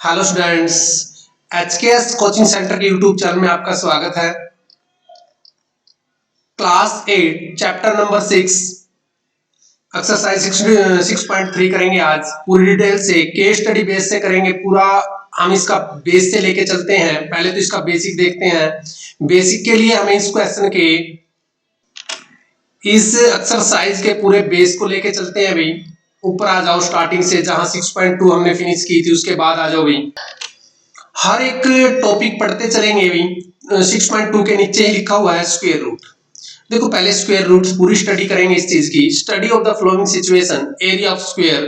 Hello students, एचकेएस coaching centre के YouTube channel में आपका स्वागत है। क्लास 8 चैप्टर नंबर 6 एक्सरसाइज 6.3 करेंगे। आज पूरी डिटेल से केस स्टडी बेस से करेंगे। पूरा हम इसका बेस से लेके चलते हैं। पहले तो इसका बेसिक देखते हैं। बेसिक के लिए हमें इस क्वेश्चन के इस एक्सरसाइज के पूरे बेस को लेके चलते हैं। अभी ऊपर आ जाओ, स्टार्टिंग से जहां 6.2 हमने फिनिश की थी उसके बाद आ जाओ। भी हर एक टॉपिक पढ़ते चलेंगे। भी 6.2 के नीचे ही लिखा हुआ है स्क्वायर रूट। देखो पहले स्क्वायर रूट पूरी स्टडी करेंगे इस चीज की। Study of the flowing situation, area of square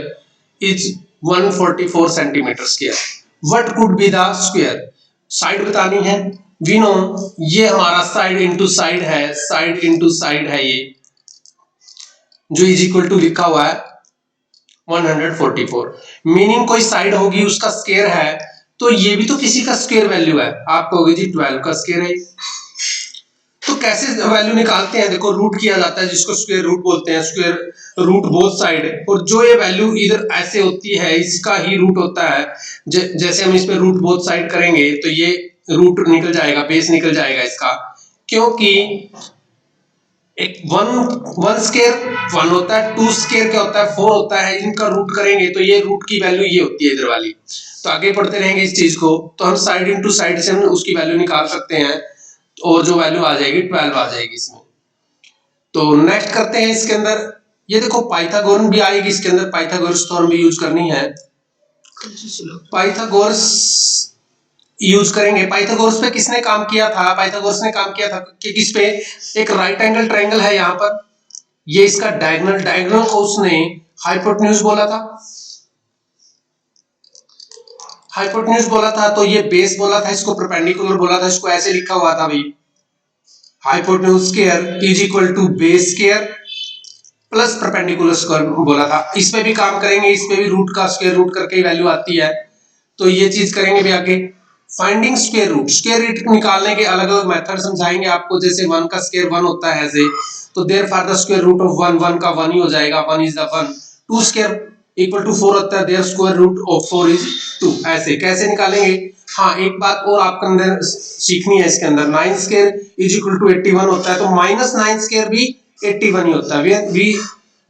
is 144 centimetre square. What could be the square? Side बतानी है। वी नो ये हमारा साइड इनटू साइड है, साइड इनटू साइड है। ये जो इज इक्वल टू लिखा हुआ है 144, मीनिंग कोई साइड होगी उसका स्क्वायर है, तो ये भी तो किसी का स्क्वायर वैल्यू है। आप कहोगे जी 12 का स्क्वायर है। तो कैसे वैल्यू निकालते हैं? देखो रूट किया जाता है जिसको स्क्वायर रूट बोलते हैं। स्क्वायर रूट बोथ साइड, और जो ये वैल्यू इधर ऐसे होती है इसका ही रूट होता है। जैसे हम इस पे रूट बोथ साइड करेंगे तो ये रूट निकल जाएगा, बेस निकल जाएगा इसका। क्योंकि एक वन स्क्वायर 1 होता है, 2 स्क्वायर क्या होता है 4 होता है। इनका रूट करेंगे तो ये रूट की वैल्यू ये होती है इधर वाली। तो आगे पढ़ते रहेंगे इस चीज को। तो हम साइड इनटू साइड से हम उसकी वैल्यू निकाल सकते हैं, और जो वैल्यू आ जाएगी 12 आ जाएगी इसमें। तो नेक्स्ट करते हैं इसके अंदर। ये देखो पाइथागोरस भी आएगी इसके अंदर। पाइथागोरस थ्योरम भी यूज करनी है। पाइथागोरस यूज करेंगे। पाइथागोरस पे किसने काम किया था? पाइथागोरस ने काम किया था कि किस पे? एक राइट एंगल ट्रायंगल है यहाँ पर, ये इसका डायगोनल, डायगोनल को उसने हाइपोटेन्यूज बोला था। हाइपोटेन्यूज बोला था तो ये बेस बोला था, इसको परपेंडिकुलर बोला था। इसको ऐसे लिखा हुआ था भाई, hypotenuse square is equal to base square plus perpendicular square बोला था। इस पे भी काम करेंगे। इस पे भी रूट का स्क्वायर रूट करके वैल्यू आती है, तो ये चीज करेंगे भी आगे। Finding square root, square root निकालने के अलग अलग मेथड समझाएंगे आपको। जैसे 1 का स्क्वायर 1 होता है ऐसे, तो therefore the square root of 1, 1 का 1 ही हो जाएगा, 1 is the 1। 2 square equal to 4 होता है, there square root of 4 is 2। ऐसे कैसे निकालेंगे? हाँ, एक बात और आपके अंदर सीखनी है इसके अंदर। 9 स्क्वायर इज इक्वल टू 81 होता है, तो -9 स्क्वायर भी 81 ही होता है।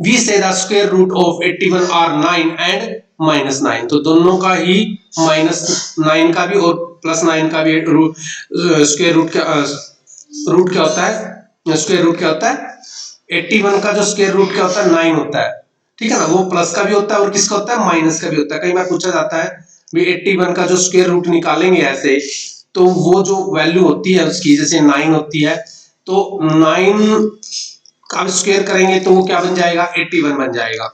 We say the square root of 81 are 9 and -9, तो दोनों का ही -9 का भी और +9 का भी स्क्वायर रूट क्या होता है? स्क्वायर रूट क्या होता है? 81 का जो स्क्वायर रूट क्या होता है? 9 होता है। ठीक है ना? वो प्लस का भी होता है और किसका होता है? माइनस का भी होता है। कई बार पूछा जाता है भी 81 का जो स्क्वायर रूट निकालेंगे ऐसे, तो वो जो वैल्यू होती है उसकी, जैसे 9 होती है, तो 9 का स्क्वायर करेंगे तो वो क्या बन जाएगा? 81 बन जाएगा।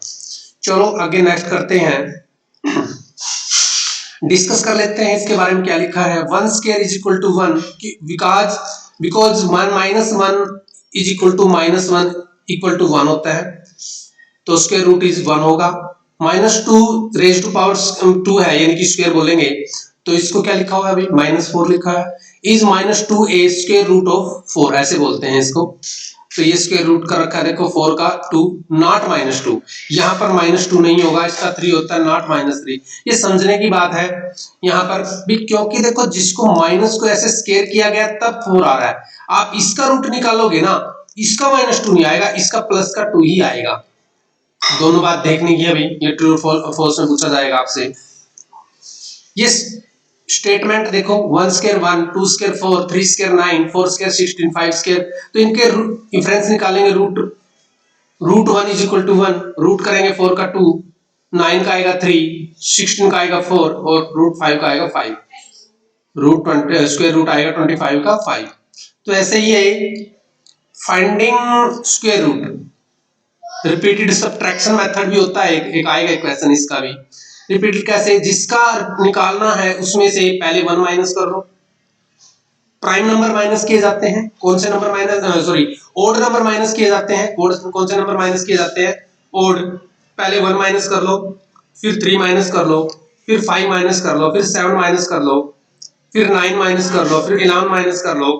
चलो आगे नेक्स्ट करते हैं, डिस्कस कर लेते हैं इसके बारे में क्या लिखा है। 1 square is equal to 1 because 1 minus 1 is equal to -1 equal to 1 होता है, तो स्क्वायर रूट इज 1 होगा। -2 रेज टू पावर 2 है, यानी कि स्क्वायर बोलेंगे तो इसको क्या लिखा हुआ है अभी? -4 लिखा है। Is -2 a square root of 4 ऐसे बोलते हैं इसको। तो ये स्क्वायर रूट का रखा है देखो 4 का 2, नॉट -2। यहाँ पर -2 नहीं होगा, इसका 3 होता है, नॉट -3। ये समझने की बात है यहाँ पर भी, क्योंकि देखो जिसको माइनस को ऐसे स्क्वायर किया गया तब 4 आ रहा है। आप इसका रूट निकालोगे ना, इसका -2 नहीं आएगा, इसका प्लस का 2 ही आएगा। दोनों बात देखने की अभी। ये ट्रू और फॉल्स में पूछा जाएगा आपसे। ये स्टेटमेंट देखो, 1 square 1, 2 square 4, 3 square 9, 4 square 16, 5 square, तो इनके डिफरेंस निकालेंगे। Root 1 is equal to 1, root करेंगे 4 का 2, 9 का आएगा 3, 16 का आएगा 4 और रूट 5 का आएगा 5। रूट 20 स्क्वायर रूट आएगा 25 का 5। तो ऐसे ही है finding square root. Repeated subtraction method भी होता है, एक आएगा क्वेश्चन इसका भी। रिपीटेड कैसे? जिसका निकालना है उसमें से पहले 1 माइनस कर लो। प्राइम नंबर माइनस किए जाते हैं। कौन से number minus, sorry odd number minus किए जाते हैं। कौन से नंबर माइनस किए जाते हैं? ओड। पहले 1 माइनस कर लो, फिर 3 माइनस कर लो, फिर 5 माइनस कर लो, फिर 7 माइनस कर लो, फिर 9 माइनस कर लो, फिर 11 माइनस कर लो।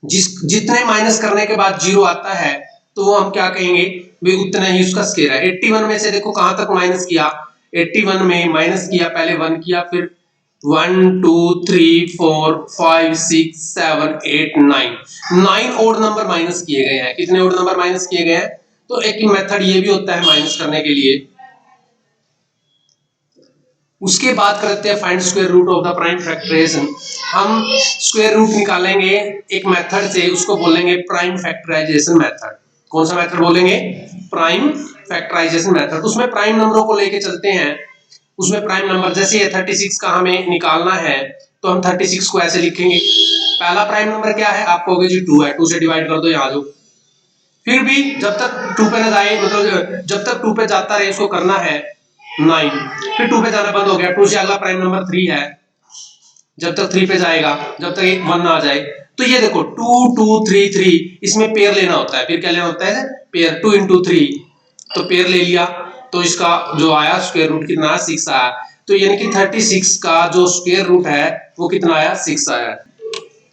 जितने माइनस करने के बाद 0 आता है तो वो हम क्या कहेंगे? वे उतना ही उसका स्क्वायर है। 81 में से देखो कहां तक माइनस किया? 81 में माइनस किया, पहले 1 किया, फिर 1 2 3 4 5 6 7 8 9 ओड नंबर माइनस किए गए हैं। कितने ओड नंबर माइनस किए गए हैं? तो एक मेथड ये भी होता है माइनस करने के लिए। उसके बाद करते हैं find square root of the prime factorization. हम स्क्वायर रूट निकालेंगे एक मेथड से, उसको बोलेंगे प्राइम फैक्टराइजेशन मेथड। कौन सा मेथड बोलेंगे? Prime factorization method. उसमें प्राइम नंबरों को लेके चलते हैं। उसमें प्राइम नंबर जैसे ये 36 का हमें निकालना है, तो हम 36 को ऐसे लिखेंगे। पहला प्राइम नंबर क्या है? आप कहोगे जी 2 है, 2 से डिवाइड कर दो, यहाँ जो। फिर भी जब तक 2 पे ना जाए, मतलब जब तक 2 पे जाता रहे, इसको करना है 9। फिर 2 पे जाना बंद हो गया, 2 से अगला प्राइम नंबर 3 है, जब तक 3 पे जाएगा, जब तक एक 1 ना आ जाए। तो ये देखो 2 2 3 3, इसमें पेयर लेना होता है। फिर क्या लेना होता है? पेयर। 2 into 3, तो पेयर ले लिया, तो इसका जो आया स्क्वायर रूट कितना? 6 आया। तो यानी कि 36 का जो स्क्वायर रूट है वो कितना आया? 6 आया।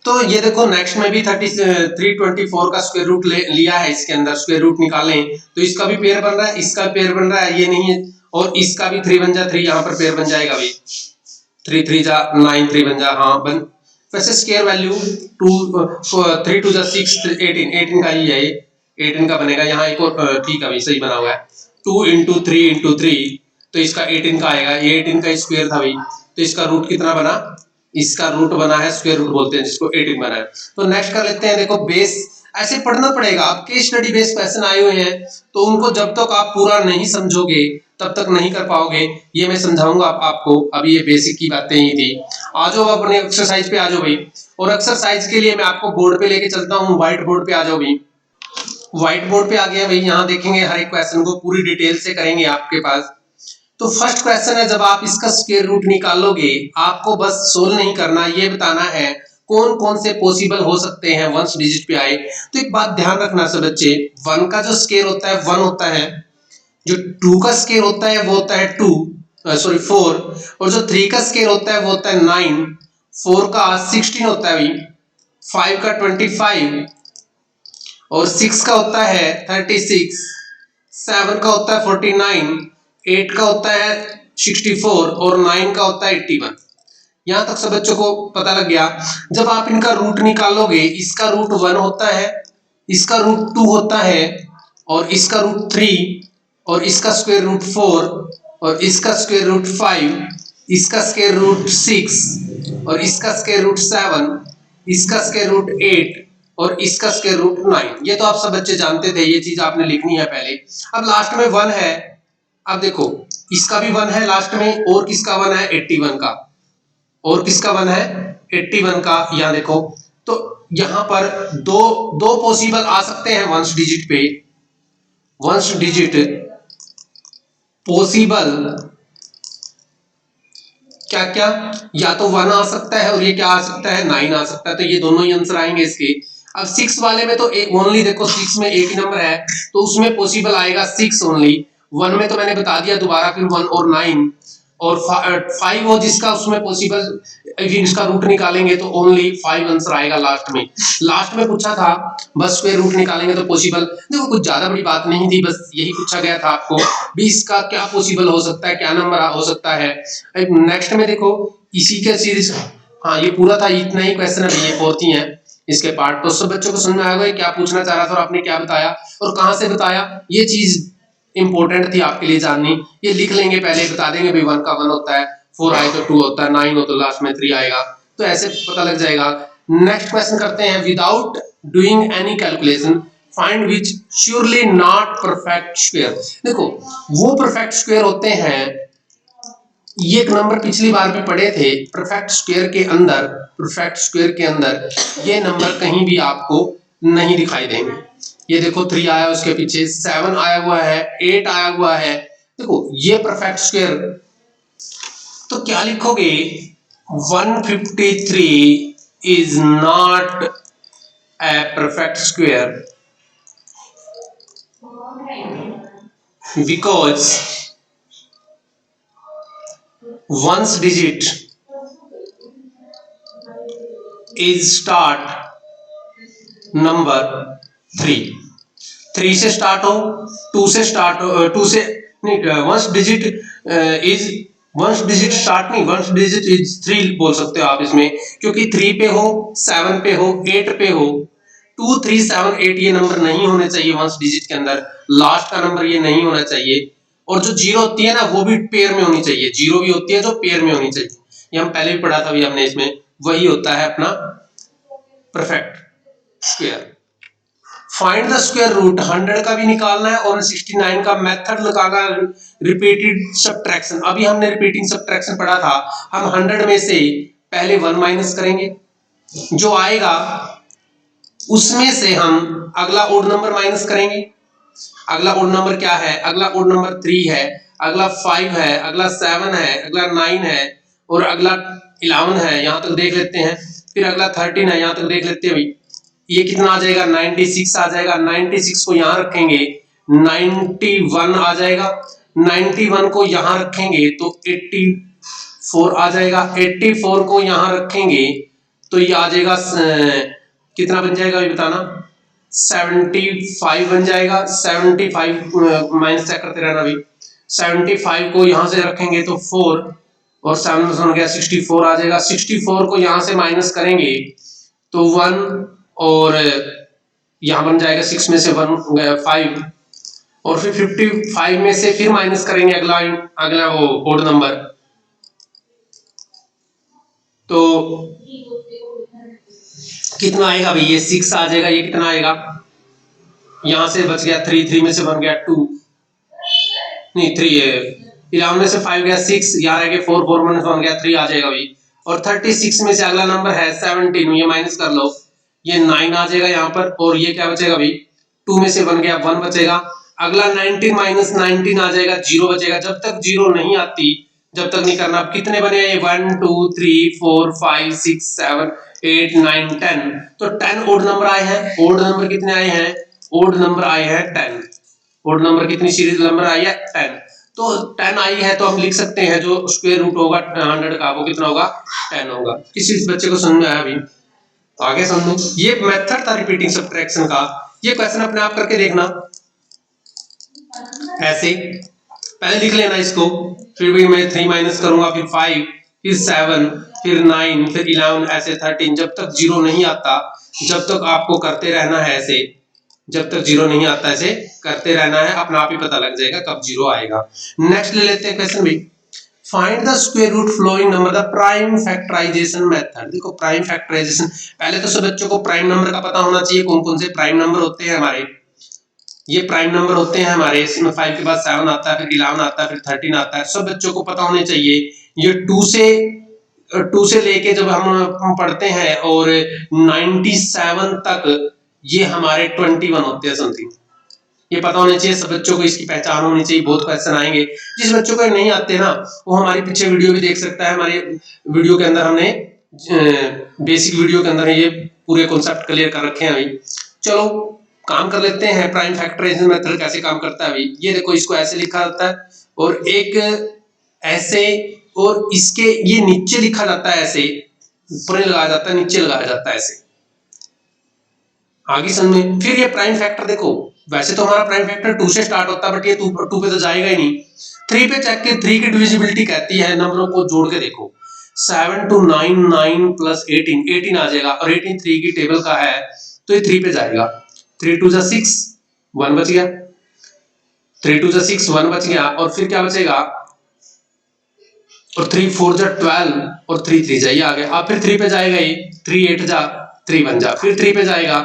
तो ये देखो नेक्स्ट में भी 324 का स्क्वायर रूट लिया है, इसके अंदर स्क्वायर रूट निकालें तो इसका भी पेयर बन रहा है, इसका पेयर बन रहा है, ये नहीं है, और इसका भी 3 बन जा 3, यहाँ पर पेयर बन जाएगा भाई, 3 3 जा 9, 3 बन जा, हाँ बन। वैसे स्क्वायर वैल्यू 3 2 जा 6 18 का ही है, 18 का बनेगा। यहाँ एक और ठीक है भाई, सही बना हुआ है। 2 into 3 into 3, तो इसका 18 का आएगा। ये 18 का स्क्वायर था भाई, तो इसका रूट कितना बना? इसका रूट बना है, स्क्वायर रूट बोलते हैं जिसको, 18 बना है। तो नेक्स्ट कर लेते हैं। देखो बेस ऐसे पढ़ना पड़ेगा, आपके स्टडी बेस क्वेश्चन आए हुए हैं, तो उनको जब तक आप पूरा नहीं समझोगे तब तक नहीं कर पाओगे। ये मैं समझाऊंगा आपको। अभी ये बेसिक की बातें ही थी। आ जाओ अपने एक्सरसाइज पे आ जाओ भाई। और एक्सरसाइज के लिए मैं आपको बोर्ड पे लेके चलता हूँ, व्हाइट बोर्ड पे आ जाओ भाई। व्हाइट बोर्ड पे आ गया भाई, यहाँ देखेंगे हर एक क्वेश्चन को पूरी डिटेल से करेंगे आपके पास। तो फर्स्ट क्वेश्चन है, जब आप इसका स्क्वायर रूट निकालोगे, आपको बस सोल्व नहीं करना, ये बताना है कौन कौन से पॉसिबल हो सकते हैं वंस डिजिट पे आए। तो एक बात ध्यान रखना सब बच्चे, 1 का जो स्क्वायर होता है 1 होता है, जो 2 का स्क्वायर होता है वो होता है 4, और जो 3 का स्क्वायर होता है वो होता है 9, 4 का 16 होता है भाई, 5 का 25, और 6 का होता है 36, 7 का होता है 49, 8 का होता है 64, और 9 का होता है 81। यहां तक सब बच्चों को पता लग गया। जब आप इनका रूट निकालोगे, इसका रूट 1 होता है, इसका रूट 2 होता है, और इसका रूट 3, और इसका स्क्वायर रूट 4, और इसका स्क्वायर रूट 5, इसका स्क्वायर रूट 6, और इसका स्क्वायर रूट 7, इसका स्क्वायर रूट 8, और इसका स्क्वायर रूट 9। ये तो आप सब बच्चे जानते थे, ये चीज आपने लिखनी है पहले। अब लास्ट में 1 है, अब देखो इसका भी 1 है लास्ट में, और किसका 1 है? 81 का। और किसका 1 है? 81 का। यहाँ देखो, तो यहां पर दो पॉसिबल आ सकते हैं वंस डिजिट पे। वंस डिजिट पॉसिबल क्या क्या? या तो 1 आ सकता है, और ये क्या आ सकता है? 9 आ सकता है। तो ये दोनों ही आंसर आएंगे इसके। अब 6 वाले में तो ओनली देखो 6 में एक नंबर है, तो उसमें पॉसिबल आएगा 6 ओनली। 1 में तो मैंने बता दिया दोबारा, फिर 1 और 9, और 5 हो जिसका, उसमें पॉसिबल इसका रूट निकालेंगे तो ओनली 5 आंसर आएगा लास्ट में। लास्ट में पूछा था बस स्क्वायर रूट निकालेंगे तो पॉसिबल, देखो कुछ ज्यादा बड़ी बात नहीं थी, बस यही पूछा गया था आपको भी इसका क्या पॉसिबल हो सकता है, क्या नंबर हो सकता है। नेक्स्ट में देखो इसी के सीरीज, हाँ ये पूरा था, इतना ही क्वेश्चन है, ये 4 ही है इसके पार्ट। तो सब बच्चों को समझ में आएगा क्या पूछना चाह रहा था और आपने क्या बताया और कहां से बताया, ये चीज इंपॉर्टेंट थी आपके लिए जाननी। ये लिख लेंगे पहले, बता देंगे भाई 1 का 1 होता है, 4 आए तो 2 होता है, 9 हो तो लास्ट में 3 आएगा, तो ऐसे पता लग जाएगा। नेक्स्ट क्वेश्चन करते हैं, without doing any calculation find which surely not perfect square. देखो वो परफेक्ट स्क्वायर होते हैं, ये एक नंबर पिछली बार भी पढ़े थे, परफेक्ट स्क्वायर के अंदर, परफेक्ट स्क्वायर के अंदर ये नंबर कहीं भी आपको नहीं दिखाई देंगे। ये देखो 3 आया, उसके पीछे 7 आया हुआ है, 8 आया हुआ है, देखो ये परफेक्ट स्क्वायर। तो क्या लिखोगे? 153 is not a perfect square because one's digit is start number 3 से स्टार्ट हो, 2 से स्टार्ट हो, 2 से नहीं, वंस डिजिट इज वंश डिजिट स्टार्ट नहीं, वंश डिजिट इज 3 बोल सकते हो आप इसमें, क्योंकि 3 पे हो, 7 पे हो, 8 पे हो, 2 3 7 8 ये नंबर नहीं होने चाहिए वंश डिजिट के अंदर, लास्ट का नंबर ये नहीं होना चाहिए। और जो जीरो होती है ना वो भी पेयर में होनी चाहिए, जीरो भी होती है जो पेयर में होनी चाहिए, ये हम पहले भी पढ़ा था, अभी हमने इसमें वही होता है अपना perfect square. Find the square root, 100 का भी निकालना है और 69 का मेथड लगाना, रिपीटेड सब्ट्रैक्शन। अभी हमने रिपीटिंग सब्ट्रैक्शन पढ़ा था, हम 100 में से पहले 1 माइनस करेंगे, जो आएगा उसमें से हम अगला ओड नंबर माइनस करेंगे। अगला ओड नंबर क्या है? अगला ओड नंबर 3 है, अगला 5 है, अगला 7 है, अगला 9 है और अगला 11 है, यहां तक देख लेते हैं। फिर अगला 13 है, यहां तक देख लेते हैं भाई। ये कितना आ जाएगा? 96 आ जाएगा। 96 को यहां रखेंगे 91 आ जाएगा, 91 को यहां रखेंगे तो 84 आ जाएगा, 84 को यहां रखेंगे तो ये आ जाएगा कितना बन जाएगा अभी बताना? 75 बन जाएगा। 75 माइनस चेक करते रहना भाई। 75 को यहां से रखेंगे तो 4 और 7 में हो गया 64 आ जाएगा। 64 को यहां से माइनस करेंगे तो 1 और यहां बन जाएगा 6 में से 1 5 और फिर 55 में से फिर माइनस करेंगे अगला वो ओड नंबर, तो कितना आएगा भाई? ये 6 आ जाएगा। ये कितना आएगा? यहां से बच गया 3, 3 में से बन गया 2 नहीं 3 है, 11 में से 5 गया 6, 11 के 4, 4 में से बन गया 3 आ जाएगा भाई। और 36 में से अगला नंबर है 17, ये माइनस कर लो, ये 9 आ जाएगा यहाँ पर। और ये क्या बचेगा भाई? 2 में से बन गया 1 बचेगा। अगला 19 माइनस 19 आ जाएगा, 0 बचेगा। जब तक 0 नहीं आती जब तक नहीं करना। अब कितने बने? ये 1 2 3 4 5 6 7 8 9 10, तो 10 ओड नंबर आए हैं। ओड नंबर कितने आए हैं? ओड नंबर आए हैं 10। ओड नंबर कितनी सीरीज नंबर आई है? 10। तो 10 आई है तो हम लिख सकते हैं जो स्क्वायर रूट होगा 100 का वो कितना होगा? 10 होगा। किसी बच्चे को समझ में आया अभी? आगे समझो। ये मेथड था रिपीटिंग सब्ट्रैक्शन का। ये क्वेश्चन अपने आप करके देखना, ऐसे पहले लिख लेना इसको, फिर भी मैं 3 माइनस करूंगा, फिर 5, फिर 7, फिर 9, फिर 11, ऐसे 13। जब तक 0 नहीं आता जब तक आपको करते रहना है ऐसे, जब तक 0 नहीं आता ऐसे करते रहना है, अपना आप ही पता लग जाएगा कब 0 आएगा। नेक्स्ट ले लेते हैं क्वेश्चन भी। Find the square root following number the prime factorization method. देखो प्राइम फैक्टराइजेशन, पहले तो सब बच्चों को प्राइम नंबर का पता होना चाहिए, कौन कौन से प्राइम नंबर होते हैं हमारे। ये प्राइम नंबर होते हैं हमारे, इसमें 5 के बाद 7 आता है, फिर 11 आता है, फिर 13 आता है, सब बच्चों को पता होने चाहिए। ये 2 से लेके जब हम पढ़ते हैं और 97 तक ये हमारे 21 होते हैं समथिंग, ये पता होना चाहिए सब बच्चों को, इसकी पहचान होनी चाहिए। बहुत क्वेश्चन आएंगे, जिस बच्चों को नहीं आते ना वो हमारे पीछे वीडियो भी देख सकता है। हमारे वीडियो के अंदर हमने बेसिक वीडियो के अंदर ये पूरे कॉन्सेप्ट क्लियर कर रखे हैं भाई। चलो काम कर लेते हैं। प्राइम फैक्टराइजेशन मेथड कैसे काम करता है भाई? ये देखो, इसको ऐसे लिखा जाता है और एक ऐसे, और इसके ये नीचे लिखा जाता है ऐसे, ऊपर लगाया जाता है, नीचे लगाया जाता है ऐसे, आगे समझ में। फिर ये प्राइम फैक्टर देखो, वैसे तो हमारा प्राइम फैक्टर 2 से स्टार्ट होता है, बट ये 2 पे तो जाएगा ही नहीं। 3 पे चेक के 3 की डिविजिबिलिटी कहती है, नंबरों को जोड़ के देखो, 7 to 9 9 प्लस 18 18 आ जाएगा, और 18 3 की टेबल का है तो ये 3 पे जाएगा। 3 2 6 1 बच गया, 3 2 6 1 बच गया, और फिर क्या बचेगा? और 3 4 12 और 3 3 जा, ये आ गया। अब फिर 3 पे जाएगा, ये 3 8 जा 3 बन जा, फिर 3 पे जाएगा,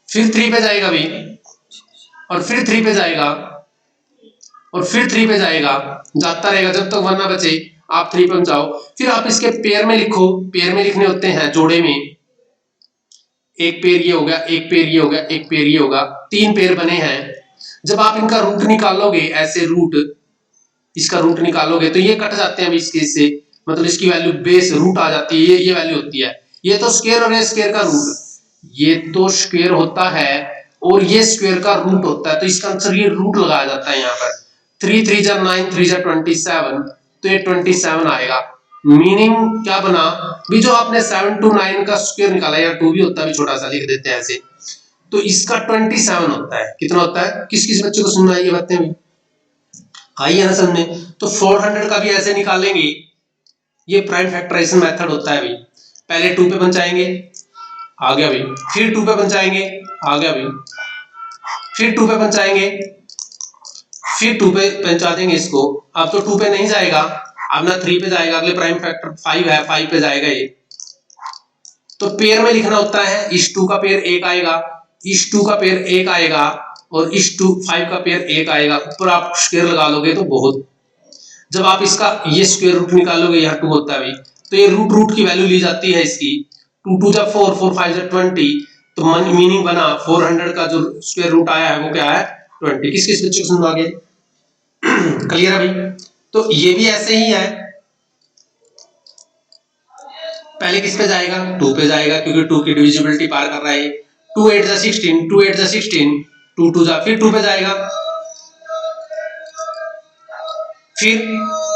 फिर 3 पे जाएगा भी, और फिर 3 पे जाएगा, और फिर 3 पे जाएगा, जाता रहेगा जब तक 1 ना बचे। आप 3 पे जाओ, फिर आप इसके पेयर में लिखो। पेयर में लिखने होते हैं जोड़े में, एक पेयर ये हो गया, एक पेयर ये हो गया, एक पेयर ये होगा, 3 पेयर बने हैं। जब आप इनका रूट निकालोगे ऐसे, रूट इसका रूट निकालोगे तो ये कट जाते हैं इस केस से, मतलब इसकी वैल्यू बेस रूट आ जाती है, ये वैल्यू होती है। ये तो स्क्वायर और ये स्क्वायर का रूट, ये तो स्क्वायर होता है और ये स्क्वायर का रूट होता है, तो इसका आंसर ये रूट लगाया जाता है यहाँ पर। 3 3 जा 9 3 जा 27, तो ये 27 आएगा। मीनिंग क्या बना भी? जो आपने 7 to 9 का स्क्वायर निकाला, या 2 भी होता है, भी छोटा सा लिख देते हैं ऐसे, तो इसका 27 होता है। कितना होता है? किस किस बच्चे को सुनना है ये बातें भी? आई है ना समझ में। तो 400 का भी ऐसे निकालेंगे, ये प्राइम फैक्टराइजेशन मेथड होता है भाई। पहले 2 पे पहुंचाएंगे, आ गया भाई, फिर 2 पे पहुंचाएंगे, आ गया भाई, फिर 2 पे पहुंचाएंगे, फिर 2 पे पहुंचा देंगे इसको। अब तो 2 पे नहीं जाएगा, अब ना 3 पे जाएगा, अगले प्राइम फैक्टर 5 है, 5 पे जाएगा ये। तो पेयर में लिखना होता है, इस 2 का पेयर 1 आएगा, इस 2 का पेयर 1 आएगा, और इस 5 का पेयर 1 आएगा। ऊपर आप स्क्वायर लगा लोगे तो बहुत, जब आप इसका ये स्क्वायर रूट निकालोगे, यहाँ 2 होता है भाई, तो ये रूट रूट की वैल्यू ली जाती है इसकी। 2 2 जा 4, 4 5 जा 20, तो मीनिंग बना 400 का जो स्क्वायर रूट आया है वो क्या है 20। किस किस बच्चे को समझ आ गया? क्लियर है भाई? तो ये भी ऐसे ही है, पहले किस पे जाएगा 2 पे जाएगा, क्योंकि 2 की डिविजिबिलिटी पार कर रहा है। 2 8 जा 16, 2 8 जा 16, 2 2 जा, फिर 2 पे जाएगा, फिर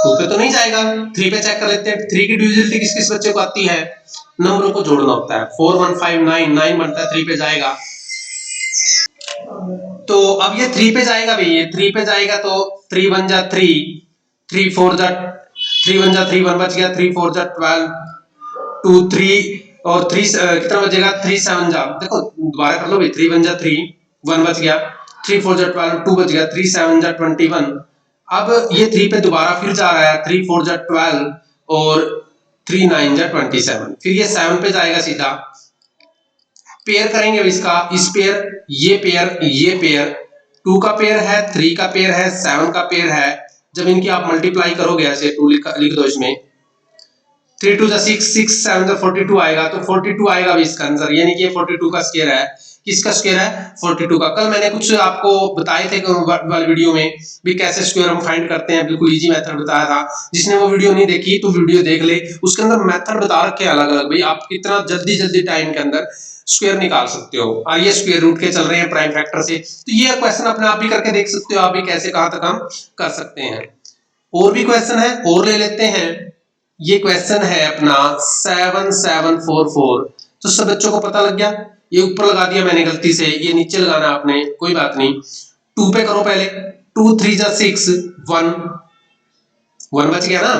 2 पे तो नहीं जाएगा, 3 पे चेक कर लेते हैं। 3 की डिविजिबिलिटी किस किस बच्चे को आती है, नंबरों को जोड़ना होता है। 4 1 5 9, 9 बनता है, 3 पे जाएगा। तो अब ये 3 पे जाएगा भाई, ये 3 पे जाएगा तो 3 1 जा 3, 3 4 जा 3 1 जा 3, 1 बच गया, 3 4 जा 12, 2 3 और 3 कितना बचेगा 3 7 जा, देखो दोबारा कर लो भाई, 3 1 जा 3, 1 बच गया, 3 4 जा 12, 2 बच गया, 3 7 जा 21। अब ये 3 पे दोबारा फिर जा रहा है, 3 4 जा 12 और 3 9 जा 27, फिर ये 7 पे जाएगा सीधा। पेयर करेंगे इसका, इस पेयर, ये पेयर, ये पेयर, 2 का पेयर है, 3 का पेयर है, 7 का पेयर है। जब इनकी आप मल्टीप्लाई करोगे ऐसे, 2 लिख दो इसमें, 3 2 जा 6, 6 7 जा 42 आएगा, तो 42 आएगा भी इसका आंसर, यानी कि ये 42 का स्क्वायर है। किसका स्क्वायर है 42 का। कल मैंने कुछ आपको बताए थे वाले वीडियो में भी कैसे स्क्वायर हम फाइंड करते हैं, बिल्कुल इजी मेथड बताया था। जिसने वो वीडियो नहीं देखी तो वीडियो देख ले, उसके अंदर मेथड बता रखे अलग अलग भाई, आप कितना जल्दी टाइम के अंदर स्क्वायर निकाल सकते हो। और ये स्क्वायर रूट के चल रहे हैं प्राइम फैक्टर से, तो ये क्वेश्चन अपने आप भी करके देख सकते हो आप भी कैसे कहां तक हम कर सकते हैं। और भी क्वेश्चन है, और ले लेते हैं। ये क्वेश्चन है अपना 7744। तो सब बच्चों को पता लग गया, ये ऊपर लगा दिया मैंने गलती से, ये नीचे लगाना आपने, कोई बात नहीं। 2 पे करो पहले, 2 3 जा 6, 1 1 बच गया ना,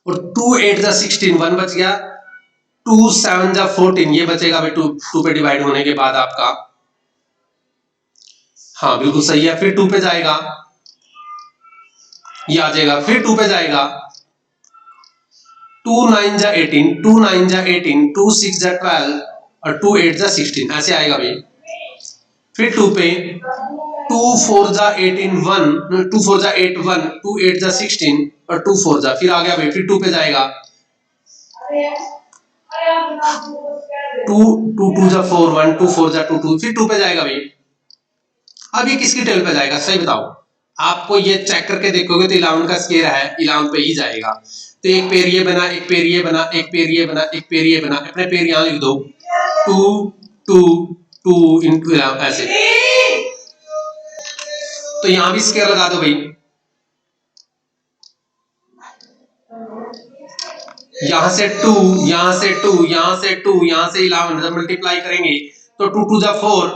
और 2 8 जा 16, 1 बच गया, 2 7 जा 14, ये बचेगा भाई 2 पे डिवाइड होने के बाद आपका। हाँ बिल्कुल सही है, फिर 2 पे जाएगा, ये आ जाएगा, फिर 2 पे जाएगा, 2 9 जा 18, 2 9 जा 18, 2 6 जा 12 और 2 8 जा 16, ऐसे आएगा भाई। फिर 2 पे 2 4 जा 18 1, 2 4 जा 8 1, 2 8 जा 16 और 2 4 जा, फिर आ गया भाई, फिर 2 पे जाएगा, 2 2 2 जा 4 1, 2 4 जा 2 2, फिर 2 पे जाएगा भाई। अब ये किसकी टेल पे जाएगा सही बताओ, आपको ये चेक करके देखोगे तो 11 का स्क्वायर है, 11 पे ही जाएगा। तो एक पेयर ये बना, एक पेयर ये बना, एक पेयर ये बना, एक पेयर ये बना, अपने पेयर यहां लिख दो, 2 2 2 into 11 ऐसे। तो यहां भी स्क्वायर लगा दो भाई, यहां से 2, यहां से 2, यहां से 2, यहां से 11, जब मल्टीप्लाई करेंगे तो 2 2 जा 4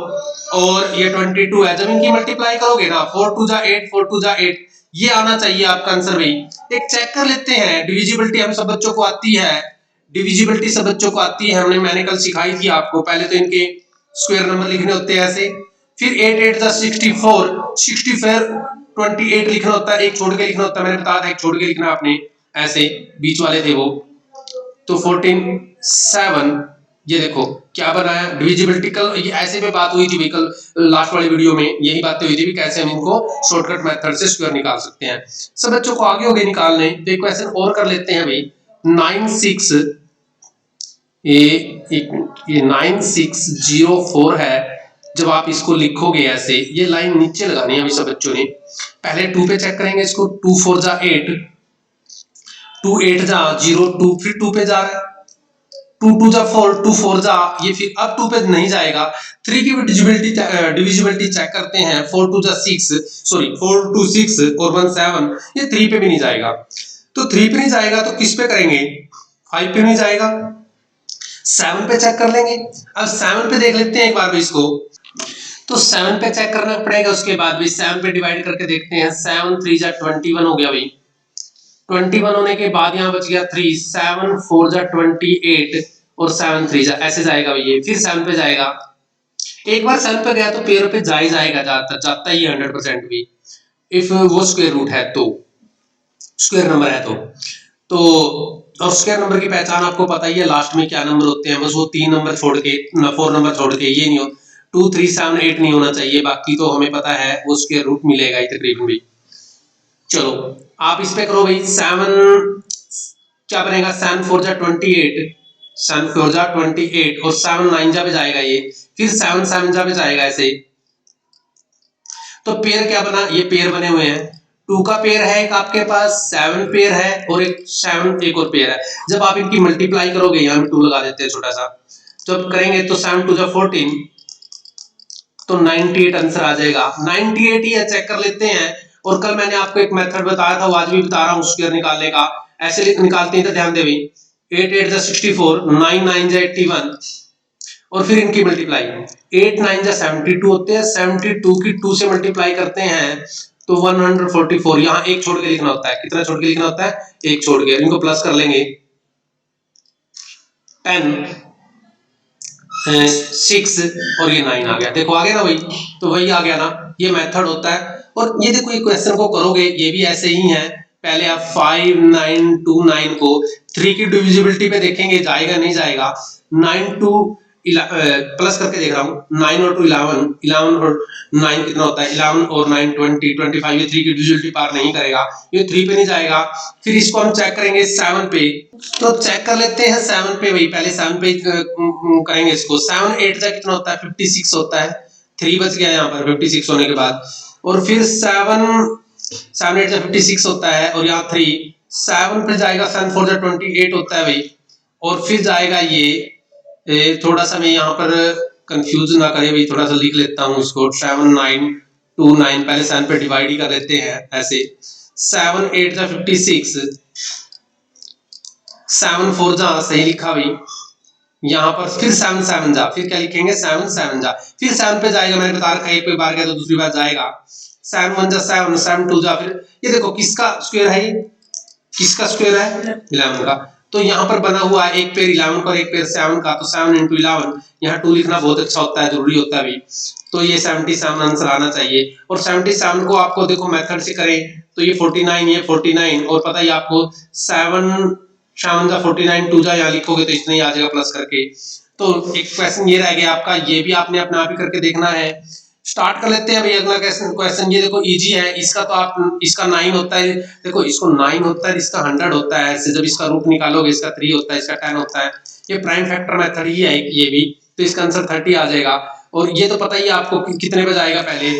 और ये 22 है। जब इनकी मल्टीप्लाई करोगे ना, 4 2 जा 8, 4 2 जा 8, ये आना चाहिए आपका आंसर भाई। एक चेक कर लेते हैं, डिविजिबिलिटी हम सब बच्चों को आती है, डिविजिबिलिटी सब बच्चों को आती है, मैंने कल सिखाई थी आपको। पहले तो इनके स्क्वायर नंबर लिखने होते हैं ऐसे, फिर 8 8 जा 64, 64 28 लिखना होता है, एक छोड़ के लिखना होता है, मैंने बताया था एक छोड़ के लिखना आपने, ऐसे बीच वाले थे वो। तो 14 7, ये देखो क्या बनाया डिविजिबिलिटी। कल ये ऐसे में बात हुई थी कल लास्ट वाली वीडियो में, यही बातें हुई थी भी कैसे हम इनको शॉर्टकट मेथड से स्क्वायर निकाल सकते हैं। सब बच्चों को आगे हो गए निकालने। तो एक क्वेश्चन और कर लेते हैं भाई, 9604 है। जब आप इसको लिखोगे ऐसे, ये लाइन नीचे लगानी है अभी सब बच्चों ने। पहले 2 पे चेक करेंगे इसको, 2 4 जा 8, 2 8 जा 0 2, फिर 2 पे जा रहा है, 2 2 जा 4, 2 4 जा, ये फिर अब 2 पे नहीं जाएगा। 3 की डिविजिबिलिटी चेक करते हैं, 4 2 जा 6, सॉरी 4 2 6 और 1 7, ये 3 पे भी नहीं जाएगा। तो 3 पे नहीं जाएगा तो किस पे करेंगे, 5 पे नहीं जाएगा, 7 पे चेक कर लेंगे। अब 7 पे देख लेते हैं एक बार भी इसको। तो 7 पे चेक करना पड़ेगा, उसके बाद भी 7 पे डिवाइड करके देखते हैं। 7 3 जा 21 हो गया भाई, 21 होने के बाद यहाँ बच गया 3, 7 4 जा 28 और 7 3 जा ऐसे जाएगा भाई ये, फिर 7 पे जाएगा। एक बार 7 पे गया तो पेयर पे जा ही जाएगा, जाता ही 100% भी, इफ वो स्क्वायर रूट है तो, स्क्वायर नंबर है तो और स्क्वायर नंबर की पहचान आपको पता ही है, लास्ट में क्या नंबर होते हैं, बस वो 3 नंबर छोड़ के, 4 नंबर छोड़ के, ये नहीं हो 2 3 7 8 नहीं होना चाहिए, बाकी तो हमें पता है वो स्क्वायर रूट मिलेगा ही तकरीबन भी। चलो आप इस पे करो भाई, 7 क्या बनेगा, 7 4 जा 28, 7 4 जा 28 और 7 9 जा पे जाएगा ये, फिर 7 7 जा पे जाएगा ऐसे। तो पेयर क्या बना, ये पेयर बने हुए हैं, 2 का पेयर है एक आपके पास, 7 पेयर है और एक 7 एक और पेयर है। जब आप इनकी मल्टीप्लाई करोगे, यहाँ पे 2 लगा देते हैं छोटा सा, जब करेंगे तो 7 2 जा 14, तो 98 आंसर आ जाएगा। 98 ही है, चेक कर लेते हैं। और कल मैंने आपको एक मेथड बताया था, वो आज भी बता रहा हूँ स्क्वायर निकालने का, ऐसे निकालते हैं तो ध्यान दे भाई, 8 8 जा 64, 9 9 जा 81 और फिर इनकी मल्टीप्लाई, 8 9 जा 72 होते हैं, 72 की 2 से मल्टीप्लाई करते हैं तो 144, यहाँ एक छोड़ के लिखना होता है, कितना छोड़ के लिखना होता है, एक छोड़ के, इनको प्लस कर लेंगे, 10 6 और ये 9 आ गया, देखो आ गया ना भाई, तो वही आ गया ना, ये मेथड होता है। और ये देखो, ये क्वेश्चन को करोगे ये भी ऐसे ही है, पहले आप 5 9 2 9 को 3 की डिविजिबिलिटी पे देखेंगे, जाएगा नहीं जाएगा, 9 2 प्लस करके देख रहा हूँ, 9 और 2 11, 11 और 9 कितना होता है, 11 और 9 20 25, ये 3 की डिविजिबिलिटी पार नहीं करेगा, ये 3 पे नहीं जाएगा। फिर इसको हम चेक करेंगे 7 पे, तो चेक कर लेते हैं 7 पे भाई, पहले 7 पे करेंगे इसको, 7 8 जा कितना होता है, 56 होता है, 3 बच गया यहाँ पर 56 होने के बाद, और फिर 7 8 जा 56 होता है और यहाँ 3, 7 पे जाएगा, 7 4 जा 28 होता है भाई, और फिर जाएगा ये थोड़ा सा मैं यहाँ पर कंफ्यूज ना करे भाई, थोड़ा सा लिख लेता हूँ इसको, 7 9 2 9, पहले 7 पे डिवाइड ही कर लेते हैं ऐसे, 7 8 जा 56, 7 4 जा सही लिखा भाई, यहाँ पर फिर 7 7 जा, फिर क्या लिखेंगे 7 7 जा, फिर 7 पे जाएगा, मैंने बता रखा है एक बार गया तो दूसरी बार जाएगा, 7 1 जा 7, 7 2 जा, फिर ये देखो किसका स्क्वायर है, ये किसका स्क्वायर है, 11 का, तो यहाँ पर बना हुआ है एक पेयर 11 का और एक पेयर 7 का, तो 7 into 11, यहाँ 2 लिखना बहुत अच्छा होता है, जरूरी होता है भी, तो ये 77 आंसर आना चाहिए। और 77 को आपको देखो मेथड से करें तो ये 49, ये 49, और पता ही आपको 7 7 जा 49, 2 जा यहाँ लिखोगे तो इतना ही आ जाएगा प्लस करके। तो एक क्वेश्चन ये रह गया आपका, ये भी आपने अपने आप ही करके देखना है। स्टार्ट कर लेते हैं भाई अगला क्वेश्चन, ये देखो इजी है, इसका तो आप, इसका 9 होता है, देखो इसको 9 होता है, इसका 100 होता है, ऐसे जब इसका रूट निकालोगे इसका 3 होता है, इसका 10 होता है, ये प्राइम फैक्टर मेथड ही है ये भी, तो इसका आंसर 30 आ जाएगा। और ये तो पता ही है आपको कितने पे जाएगा, पहले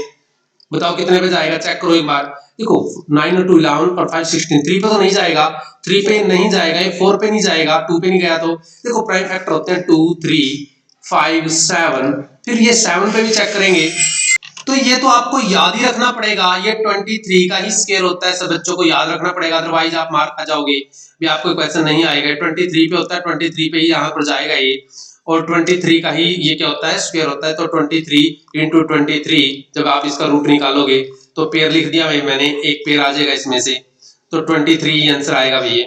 बताओ कितने पे जाएगा, चेक करो एक बार, देखो 9 और 2 11 और 5 16, 3 पे तो नहीं जाएगा, 3 पे नहीं जाएगा, ये 4 पे नहीं जाएगा, 2 पे नहीं गया, तो देखो प्राइम फैक्टर होते हैं 2 3 5 7, फिर ये 7 पे भी चेक करेंगे, तो ये तो आपको याद ही रखना पड़ेगा, ये 23 का ही स्क्वायर होता है, सब बच्चों को याद रखना पड़ेगा, अदरवाइज आप मार खा जाओगे, भी आपको क्वेश्चन नहीं आएगा, 23 पे होता है, 23 पे ही यहाँ पर जाएगा ये, और 23 का ही ये क्या होता है, स्क्वायर होता है, तो 23 into 23 जब आप इसका रूट निकालोगे तो पेयर लिख दिया भाई मैंने, एक पेयर आ जाएगा इसमें से, तो 23 आंसर आएगा भैया।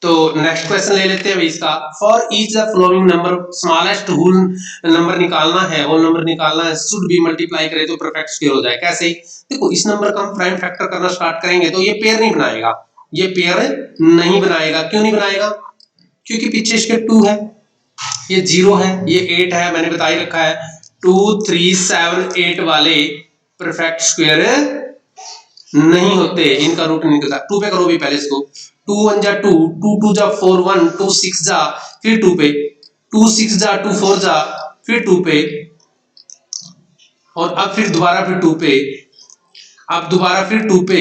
तो नेक्स्ट क्वेश्चन ले लेते हैं भाई इसका, for each the following number smallest whole number निकालना है, होल नंबर निकालना है, शुड बी मल्टीप्लाई करें तो परफेक्ट स्क्वायर हो जाए, कैसे, देखो इस नंबर का हम प्राइम फैक्टर करना स्टार्ट करेंगे तो ये पेयर नहीं बनाएगा, ये पेयर नहीं बनाएगा, क्यों नहीं बनाएगा, क्योंकि पीछे इसके 2 है, ये 0 है, ये 8 है, मैंने बता ही रखा है, 2 3 7 8 वाले परफेक्ट स्क्वायर नहीं होते, इनका रूट नहीं निकलता। 2 पे करो भी पहले इसको, 2 1 जा 2, 2 2 जा 4 1, 2 6 जा, फिर 2 पे, 2 6 जा 2 4 जा, फिर 2 पे, और अब फिर दोबारा फिर 2 पे, अब दोबारा फिर 2 पे,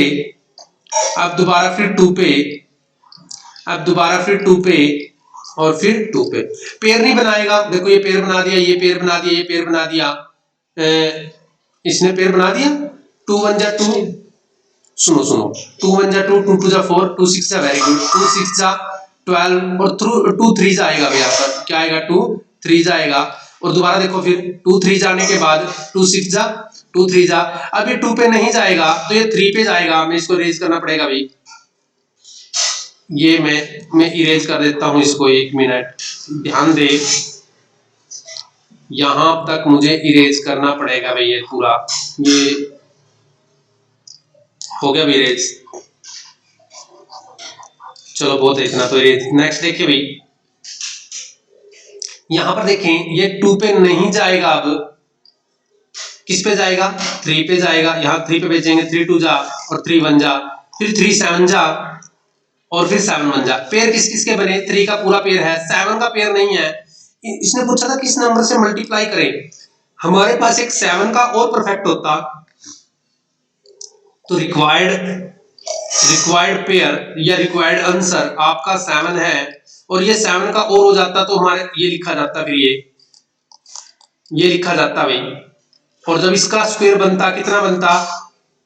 अब दोबारा फिर 2 पे, अब दोबारा फिर 2 पे, और फिर 2 पे, पेयर नहीं बनाएगा, देखो ये पेयर बना दिया, ये पेयर बना दिया, ये पेयर बना दिया, इसने पेयर बना दिया, 2 1 जा 2, सुनो 2 1 जा 2, 2 2 जा 4, 2 6 जा, वेरी गुड, 2 6 जा 12, और 2 3 जाएगा यहाँ पर, क्या आएगा 2 3 जाएगा, और दोबारा देखो फिर 2 3 जाने के बाद 2 6 जा 2 3 जा। अब ये 2 पे नहीं जाएगा तो ये 3 पे जाएगा, हमें इसको इरेज करना पड़ेगा भाई। ये मैं इरेज कर देता हूं इसको, 1 मिनट ध्यान दे, यहां तक मुझे इरेज करना पड़ेगा भाई। ये पूरा ये हो गया इरेज, चलो बहुत है इतना तो इरेज। नेक्स्ट देखिए भाई, यहां पर देखें ये 2 पे नहीं जाएगा, अब किस पे जाएगा 3 पे जाएगा। यहाँ 3 पे भेजेंगे, 3 2 जा और 3 1 जा, फिर 3 7 जा और फिर 7 1 जा। पेयर किस किस के बने, 3 का पूरा पेयर है, 7 का पेयर नहीं है। इसने पूछा था किस नंबर से मल्टीप्लाई करें, हमारे पास एक 7 का और परफेक्ट होता तो रिक्वायर्ड पेयर या रिक्वायर्ड आंसर आपका 7 है और ये 7 का और हो जाता तो हमारे ये लिखा जाता, फिर ये लिखा जाता भाई। और जब इसका स्क्वायर बनता कितना बनता,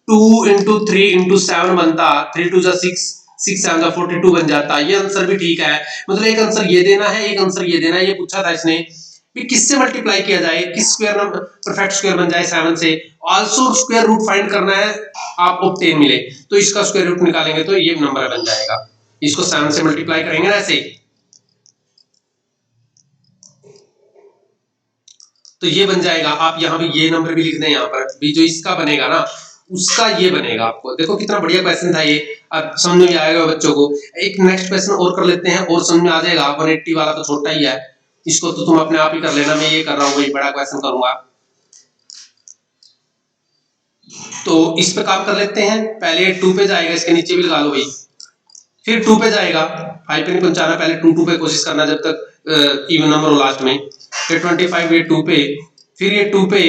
2 into 3 into 7 बनता, 3 2 जा 6 6 7 जा 42 बन जाता। ये आंसर भी ठीक है, मतलब एक आंसर ये देना है, एक आंसर ये देना है। ये पूछा था इसने भी किससे मल्टीप्लाई किया जाए, किस स्क्वायर नंबर परफेक्ट स्क्वायर बन जाए 7 से। आल्सो स्क्वायर रूट फाइंड करना है, आप ऑब्टेन मिले तो इसका स्क्वायर रूट निकालेंगे तो ये नंबर बन जाएगा। इसको 7 से मल्टीप्लाई करेंगे ना ऐसे, तो ये बन जाएगा। आप यहाँ भी ये नंबर भी लिख दें, यहाँ पर भी जो इसका बनेगा ना उसका ये बनेगा। आपको देखो कितना बढ़िया क्वेश्चन था ये, अब समझ में आएगा बच्चों को। एक नेक्स्ट क्वेश्चन और कर लेते हैं और समझ में आ जाएगा। 180 वाला तो छोटा ही है, इसको तो तुम अपने आप ही कर लेना, मैं ये कर रहा हूँ वही बड़ा क्वेश्चन करूंगा। तो इस पे काम कर लेते हैं। पहले 2 पे जाएगा, इसके नीचे भी लगा लो भाई, फिर 2 पे जाएगा, 5 पे नहीं पहुंचाना, पहले 2 पे कोशिश करना जब तक इवन नंबर हो लास्ट में। फिर 25 ये 2 पे, फिर ये 2 पे,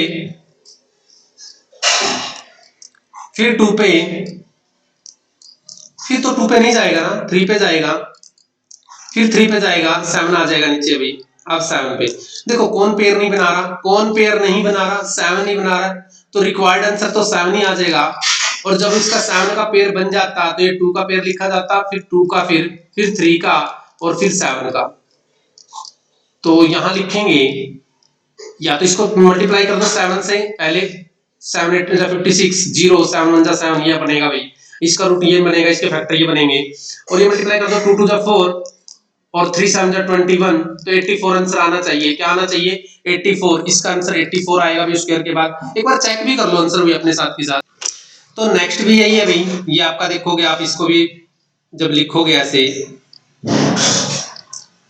फिर 2 पे, फिर तो 2 पे नहीं जाएगा ना, 3 पे जाएगा, फिर 3 पे जाएगा, 7 आ जाएगा नीचे अभी। अब 7 पे देखो कौन पेयर नहीं बना रहा, कौन पेयर नहीं बना रहा, 7 ही बना रहा है, तो रिक्वायर्ड आंसर तो 7 ही आ जाएगा। और जब इसका 7 का पेयर बन जाता तो ये 2 का पेयर लिखा जाता, फिर 2 का, फिर 3 का और फिर 7 का। तो यहां लिखेंगे या तो इसको मल्टीप्लाई कर दो 7 से, पहले 7 8 जा 56 0 7 1 जा 7 ये बनेगा भाई, इसका रूट ये बनेगा, इसके फैक्टर ये बनेंगे। और ये मल्टीप्लाई कर दो 2 2 जा 4 और 3 7 जा 21, तो 84 आंसर आना चाहिए। क्या आना चाहिए 84, इसका आंसर 84 आएगा भी स्क्वायर के बाद। एक बार चेक भी कर लो आंसर भी अपने साथ के साथ। तो नेक्स्ट भी यही है भाई, ये आपका देखोगे आप इसको भी जब लिखोगे ऐसे,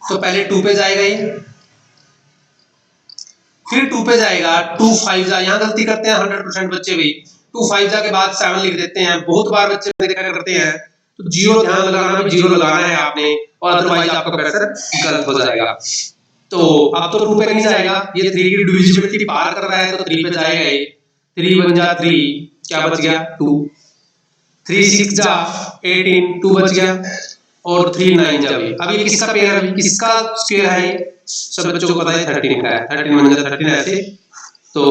तो पहले 2 पे जाएगा ये, फिर 2 पे जाएगा, 2 5 जा, यहाँ गलती करते हैं 100% बच्चे भी, 2 5 जा के बाद 7 लिख देते हैं। बहुत बार बच्चे देखा करते हैं, तो जीरो ध्यान लगाना, भी जीरो लगाना है आपने, और अदरवाइज आपका आंसर गलत हो जाएगा। तो अब तो 2 पे नहीं जाएगा, ये 3 की डिविजिबिलिटी पार कर रहा है तो 3 पे जाएगा ये। 3 1 जा 3, क्या बच गया 2, 3 6 जा 18, 2 बच गया, और 3 9 जा भी। अब ये किसका पेयर है, किसका स्क्वायर है, ये सब बच्चों को पता है 13 का है, 13 1 जा 13 ऐसे, तो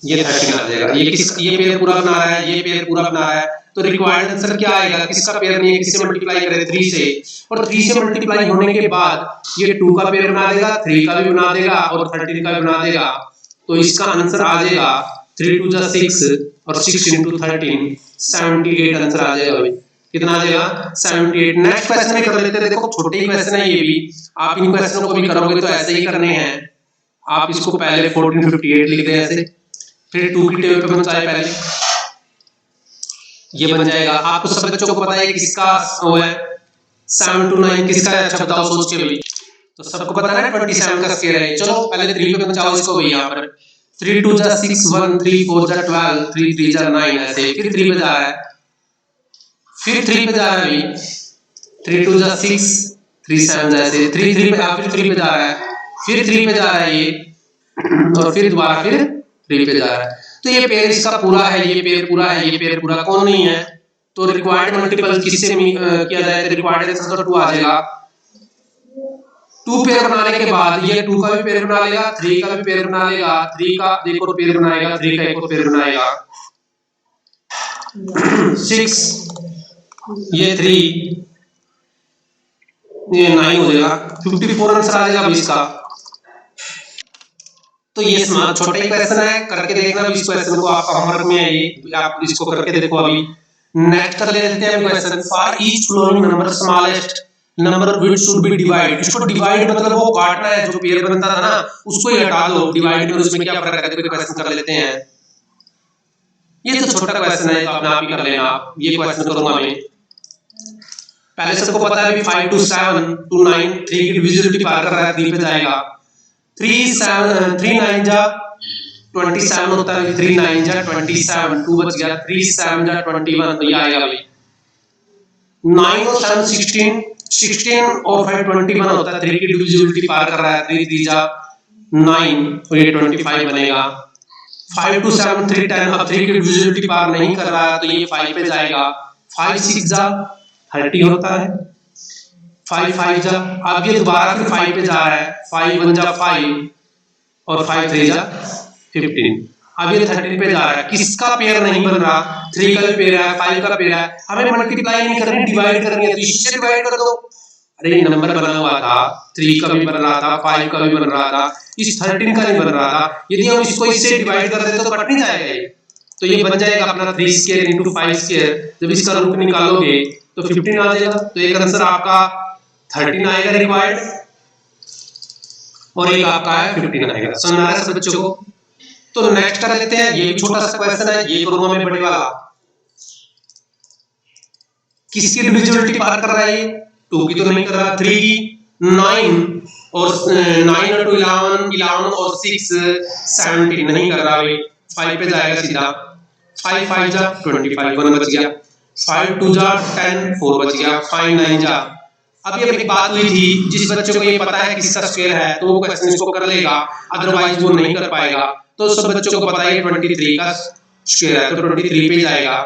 ये 13 आ जाएगा। ये पेयर पूरा बना रहा है, ये पेयर पूरा बना रहा है, तो रिक्वायर्ड आंसर क्या आएगा, किसका पेयर नहीं है, किससे मल्टीप्लाई करें 3 से, और 3 से मल्टीप्लाई होने के बाद ये 2 का पेयर बना देगा, 3 का भी बना देगा और 13 का भी बना देगा। तो इसका आंसर आ जाएगा 3 2 जा 6 और 6 into 13 78 आंसर आ जाएगा भाई। कितना आ जाएगा 78। नेक्स्ट क्वेश्चन में कर लेते हैं, देखो छोटे ही क्वेश्चन है ये भी, आप इन क्वेश्चनों को भी करोगे तो ऐसे ही करने हैं। आप इसको पहले 1458 लिख दें ऐसे, फिर 2 की टेबल पे पहुंचाए पहले, ये बन जाएगा। आपको सब बच्चों को पता है किसका वो है 7 to 9 किसका है, अच्छा बताओ सोच के भाई। तो सबको पता है 27 का स्क्वायर है। चलो पहले 3 पे पहुंचाओ इसको भाई, यहाँ पर 3 2 जा 6 1 3 4 जा 12 3 3 जा 9 ऐसे, फिर 3 पे जा रहा है, फिर 3 पे जा रहा है भाई, 3 2 जा 6 3 7 जा ऐसे, 3 3 पे फिर 3 पे जा रहा है, फिर 3 पे जा रहा है ये, और फिर दोबारा फिर 3 पे जा रहा है। तो ये पेयर इसका पूरा है, ये पेयर पूरा है, ये पेयर पूरा कौन नहीं है, तो रिक्वायर्ड मल्टीपल किससे किया जाए, तो रिक्वायर्ड आंसर तो 2 आ जाएगा। 2 पेयर बनाने के बाद ये 2 का भी पेयर बना लेगा, 3 का भी पेयर बना लेगा, 3 का एक और पेयर बनाएगा, 3 का एक और पेयर बनाएगा, 6 ये 3 ये 9 हो जाएगा, 54 आंसर आ जाएगा इसका। तो ये छोटा ही क्वेश्चन है, करके देखना अभी इस क्वेश्चन को, आप होमवर्क में है ये, आप इसको करके देखो अभी। नेक्स्ट कर लेते हैं question, for each following number smallest number which should be divide. इसको डिवाइड मतलब वो काटना है, जो पेयर बनता था ना उसको ही हटा दो, डिवाइड में उसमें क्या फर्क है, देखो क्वेश्चन कर लेते हैं। ये तो छोटा क्वेश्चन है, तो अपने आप ही कर लेना, ये क्वेश्चन करूंगा मैं। पहले सबको पता है 5 to 7 to 9 3 की डिविजिबिलिटी पार कर रहा है, 3 पे जाएगा। 3 9 जा 27 होता है, 3 9 जा 27, 2 बच गया, 3 7 जा 21, तो ये आएगा भाई। 9 और 7 16, 16 और 5 21 होता है, 3 की डिविजिबिलिटी पार कर रहा है, 3 3 जा 9 और ये 25 बनेगा। 5 to 7 3 10, अब 3 की डिविजिबिलिटी पार नहीं कर रहा है तो ये 5 पे जाएगा। 5 6 जा 30 होता है, 5 5 जा, अब ये दोबारा फिर 5 पे जा रहा है, 5 1 जा 5 और 5 3 जा 15, अब ये 13 पे जा रहा है। किसका पेयर नहीं बन रहा? 3 का भी पेयर है, 5 का पेयर है, हमें मल्टीप्लाई नहीं करनी, डिवाइड करनी है, तो इससे डिवाइड कर दो। अरे नंबर बना हुआ था, 3 का भी बन रहा था, 5 का भी बन रहा था, इस 13 का नहीं बन रहा था, यदि हम इसको इससे डिवाइड कर देते तो कट नहीं जाएगा ये, तो ये बन जाएगा अपना 3 स्क्वायर इंटू 5 स्क्वायर। जब इसका रूट निकालोगे तो 15 आ जाएगा, तो एक आंसर आपका 13 आएगा रिक्वायर्ड, और एक आपका है 15 आएगा। समझ आ रहा है सब बच्चों को? तो नेक्स्ट कर लेते हैं, ये भी छोटा सा क्वेश्चन है, ये करूंगा मैं बड़े वाला। किसकी डिविजिबिलिटी पार कर रहा है ये? 2 की तो नहीं कर रहा, 3 की, 9 और 9 और 2 11, 11 और 6 17 नहीं कर रहा भाई, 5 पे जाएगा सीधा। 5 5 जा 25, 1 बच गया, 5 2 जा 10, 4 बच गया, 5 9 जा। अभी एक बात हुई थी, जिस बच्चे को ये पता है किसका स्क्वायर है तो वो क्वेश्चन इसको कर लेगा, अदरवाइज वो नहीं कर पाएगा। तो सब बच्चों को पता है 23 का स्क्वायर है, तो 23 पे जाएगा।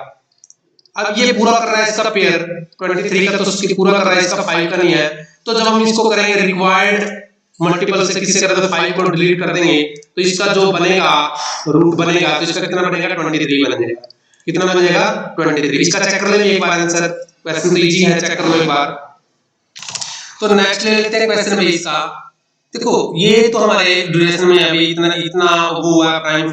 अब ये पूरा कर रहा है इसका पेयर 23 का, तो उसकी पूरा कर रहा है इसका 5 का नहीं है, तो जब हम इसको करेंगे रिक्वायर्ड मल्टीपल से किससे करेंगे, 5 को डिलीट कर देंगे, तो इसका जो बनेगा रूट बनेगा, तो इसका कितना बनेगा 23 बन जाएगा। कितना बन जाएगा 23। इसका चेक कर लेंगे एक बार आंसर, क्वेश्चन तो इजी है, चेक कर लो एक बार। तो नेक्स्ट ले लेते हैं क्वेश्चन में इसका। देखो ये तो हमारे ड्यूरेशन में अभी इतना वो हुआ प्राइम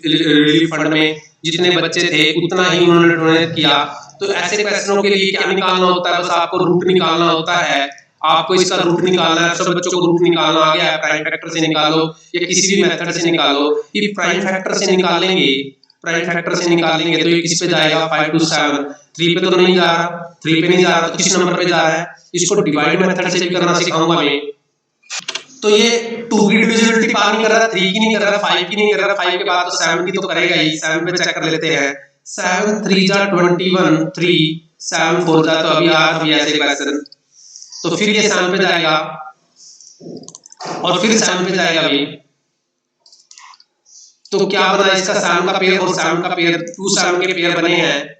रिलीफ फंड में, जितने बच्चे थे उतना ही उन्होंने डोनेट किया। तो ऐसे क्वेश्चनों के लिए क्या निकालना होता है? बस आपको रूट निकालना होता है, आपको इसका रूट निकालना है। सब बच्चों को रूट निकालना आ गया है, प्राइम फैक्टर से निकालो या किसी भी मेथड से निकालो। ये प्राइम फैक्टर से निकालेंगे, प्राइम फैक्टर से निकालेंगे तो ये किस पे जाएगा 5 to 7, 3 पे तो नहीं जा रहा, 3 पे नहीं जा रहा, तो किस नंबर पे जा रहा है? इसको डिवाइड मेथड से भी करना सिखाऊंगा मैं। तो ये 2 की डिविजिबिलिटी पार नहीं कर रहा, 3 की नहीं कर रहा, 5 की नहीं कर रहा, 5 के बाद तो 7 की तो करेगा ही। 7 पे चेक कर लेते हैं, 7 3 जा 21, 3 7 4 जा, तो अभी यार अभी ऐसे क्वेश्चन, तो फिर ये 7 पे जाएगा और फिर 7 पे जाएगा अभी। तो क्या बना इसका 7 का पेयर और 7 का पेयर, 2 7 के पेयर बने हैं।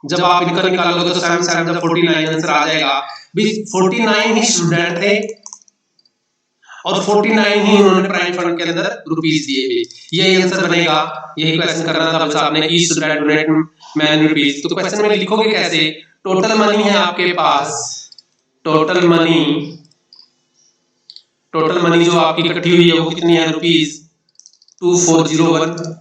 जब आप इनका निकालोगे तो 7 7 जा 49 आंसर आ जाएगा। 49 ही स्टूडेंट थे और 49 ही उन्होंने प्राइम फंड के अंदर रुपीस दिए, यही आंसर बनेगा। यही क्वेश्चन करना था बस आपने, each student donate man rupees. तो क्वेश्चन में लिखोगे कैसे? टोटल मनी है आपके पास, टोटल मनी जो आपकी इकट्ठी हुई है वो कितनी है? रुपीस 2401।